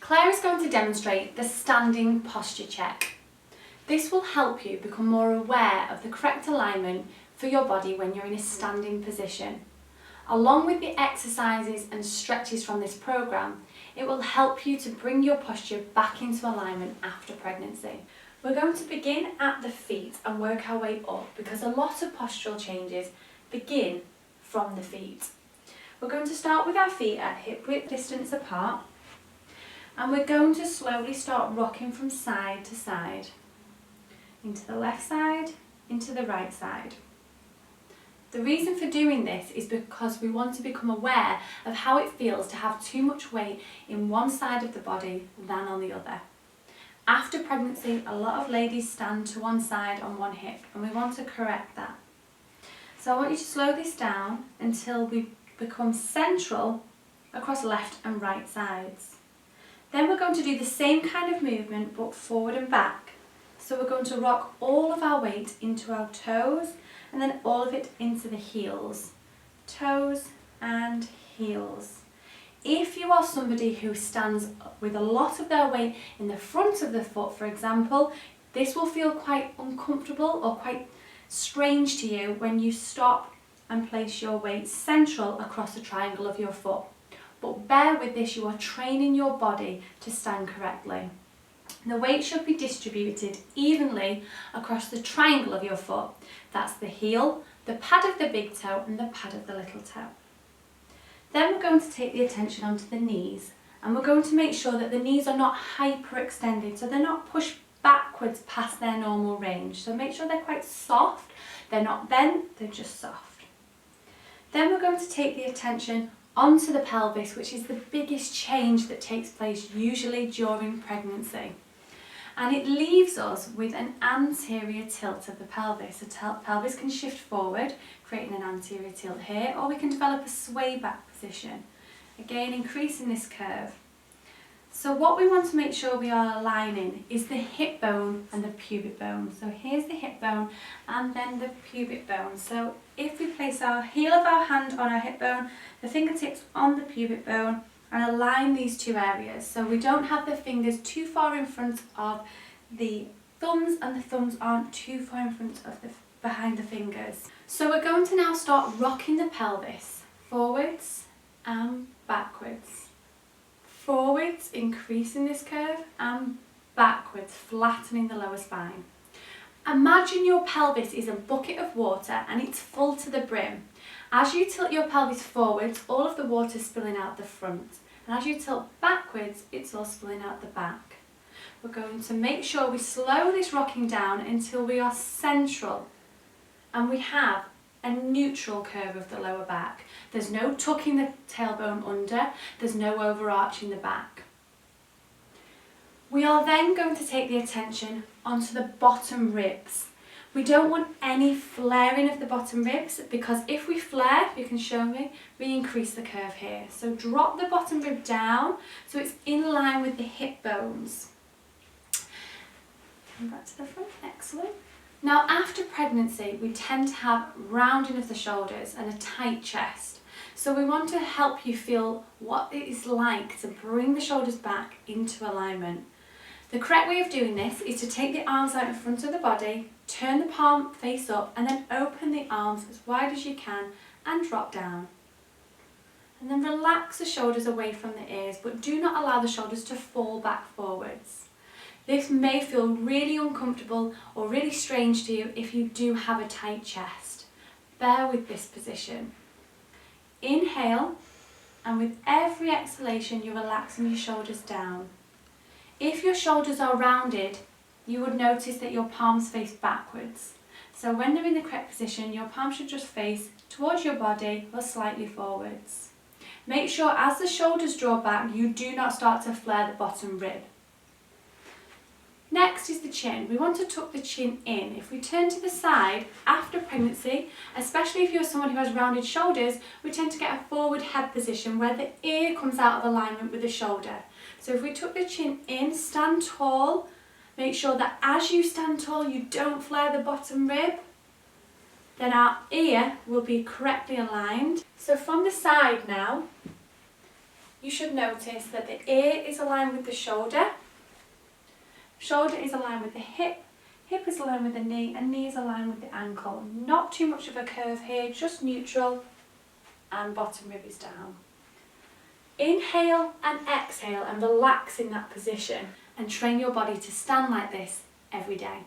Claire is going to demonstrate the standing posture check. This will help you become more aware of the correct alignment for your body when you're in a standing position. Along with the exercises and stretches from this programme, it will help you to bring your posture back into alignment after pregnancy. We're going to begin at the feet and work our way up because a lot of postural changes begin from the feet. We're going to start with our feet at hip width distance apart, and we're going to slowly start rocking from side to side, into the left side, into the right side. The reason for doing this is because we want to become aware of how it feels to have too much weight in one side of the body than on the other. After pregnancy, a lot of ladies stand to one side on one hip, and we want to correct that. So I want you to slow this down until we become central across left and right sides. Then we're going to do the same kind of movement but forward and back. So we're going to rock all of our weight into our toes and then all of it into the heels. Toes and heels. If you are somebody who stands with a lot of their weight in the front of the foot, for example, this will feel quite uncomfortable or quite strange to you when you stop and place your weight central across the triangle of your foot. But bear with this, you are training your body to stand correctly. The weight should be distributed evenly across the triangle of your foot. That's the heel, the pad of the big toe and the pad of the little toe. Then we're going to take the attention onto the knees, and we're going to make sure that the knees are not hyperextended, so they're not pushed backwards past their normal range. So make sure they're quite soft, they're not bent, they're just soft. Then we're going to take the attention onto the pelvis, which is the biggest change that takes place usually during pregnancy. And it leaves us with an anterior tilt of the pelvis. The pelvis can shift forward, creating an anterior tilt here, or we can develop a sway back position, again increasing this curve. So what we want to make sure we are aligning is the hip bone and the pubic bone. So here's the hip bone and then the pubic bone. So if we place our heel of our hand on our hip bone, the fingertips on the pubic bone, and align these two areas so we don't have the fingers too far in front of the thumbs and the thumbs aren't too far in front of behind the fingers. So we're going to now start rocking the pelvis forwards and backwards. Forwards, increasing this curve, and backwards, flattening the lower spine. Imagine your pelvis is a bucket of water and it's full to the brim. As you tilt your pelvis forwards, all of the water is spilling out the front. And as you tilt backwards, it's all spilling out the back. We're going to make sure we slow this rocking down until we are central and we have a neutral curve of the lower back. There's no tucking the tailbone under, there's no overarching the back. We are then going to take the attention onto the bottom ribs. We don't want any flaring of the bottom ribs because if we flare, you can show me, we increase the curve here. So drop the bottom rib down so it's in line with the hip bones. Come back to the front, excellent. Now after pregnancy, we tend to have rounding of the shoulders and a tight chest. So we want to help you feel what it is like to bring the shoulders back into alignment. The correct way of doing this is to take the arms out in front of the body, turn the palm face up and then open the arms as wide as you can and drop down. And then relax the shoulders away from the ears, but do not allow the shoulders to fall back forwards. This may feel really uncomfortable or really strange to you if you do have a tight chest. Bear with this position. Inhale, and with every exhalation you're relaxing your shoulders down. If your shoulders are rounded, you would notice that your palms face backwards. So when they're in the correct position, your palms should just face towards your body or slightly forwards. Make sure as the shoulders draw back, you do not start to flare the bottom rib. Next is the chin. We want to tuck the chin in. If we turn to the side after pregnancy, especially if you're someone who has rounded shoulders, we tend to get a forward head position where the ear comes out of alignment with the shoulder. So if we tuck the chin in, stand tall, make sure that as you stand tall you don't flare the bottom rib, then our ear will be correctly aligned. So from the side now, you should notice that the ear is aligned with the shoulder, shoulder is aligned with the hip, hip is aligned with the knee, and knee is aligned with the ankle. Not too much of a curve here, just neutral, and bottom rib is down. Inhale and exhale and relax in that position and train your body to stand like this every day.